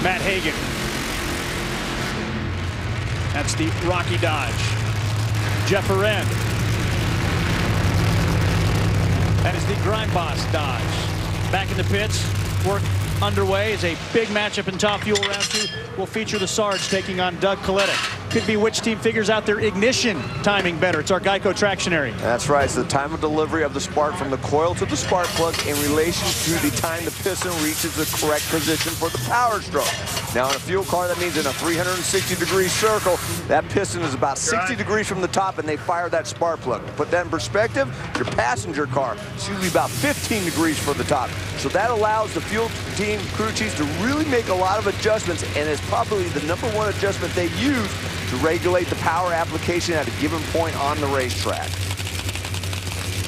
Matt Hagan. That's the Rocky Dodge. Jeff Arend. That is the Grind Boss Dodge. Back in the pits, work underway as a big matchup in Top Fuel Round 2 will feature the Sarge taking on Doug Koletic. Could be which team figures out their ignition timing better. It's our Geico Tractionary. That's right. It's the time of delivery of the spark from the coil to the spark plug in relation to the time the piston reaches the correct position for the power stroke. Now, in a fuel car, that means in a 360-degree circle, that piston is about 60 degrees from the top, and they fire that spark plug. To put that in perspective, your passenger car is usually about 15 degrees for the top. So that allows the fuel team, crew chiefs, to really make a lot of adjustments, and it's probably the #1 adjustment they use to regulate the power application at a given point on the racetrack.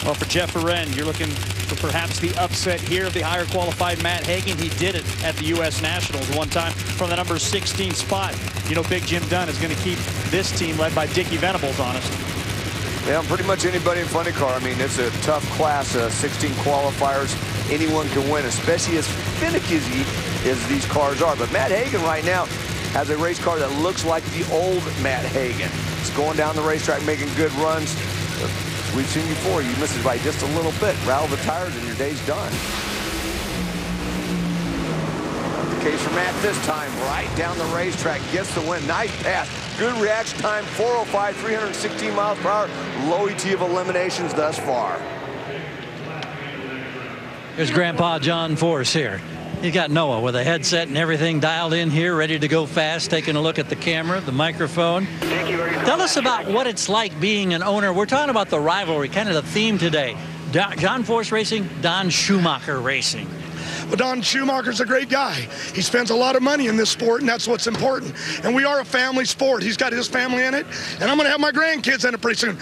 Well, for Jeff Arend, you're looking for perhaps the upset here of the higher qualified Matt Hagan. He did it at the U.S. Nationals one time from the number 16 spot. You know, Big Jim Dunn is going to keep this team led by Dickie Venables honest. Yeah, pretty much anybody in funny car. I mean, it's a tough class, 16 qualifiers. Anyone can win, especially as finicky as these cars are. But Matt Hagan right now has a race car that looks like the old Matt Hagan. It's going down the racetrack, making good runs. We've seen before, you miss it by just a little bit. Rattle the tires and your day's done. Not the case for Matt this time. Right down the racetrack, gets the win. Nice pass. Good reaction time, 405, 316 miles per hour. Low ET of eliminations thus far. Here's Grandpa John Force here. You got Noah with a headset and everything dialed in here, ready to go fast, taking a look at the camera, the microphone. Tell us about what it's like being an owner. We're talking about the rivalry, kind of the theme today. John Force Racing, Don Schumacher Racing. Well, Don Schumacher's a great guy. He spends a lot of money in this sport, and that's what's important. And we are a family sport. He's got his family in it, and I'm going to have my grandkids in it pretty soon.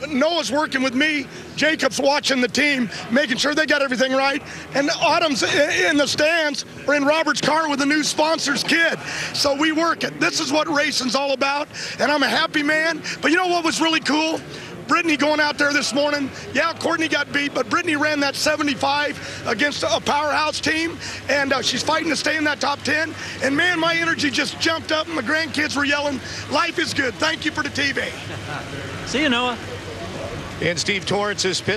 Noah's working with me. Jacob's watching the team, making sure they got everything right. And Autumn's in the stands. We're in Robert's car with a new sponsor's kid. So we work it. This is what racing's all about, and I'm a happy man. But you know what was really cool? Brittany going out there this morning. Yeah, Courtney got beat, but Brittany ran that 75 against a powerhouse team, and she's fighting to stay in that top 10. And man, my energy just jumped up, and my grandkids were yelling, "Life is good. Thank you for the TV." See you, Noah. And Steve Torrance's pit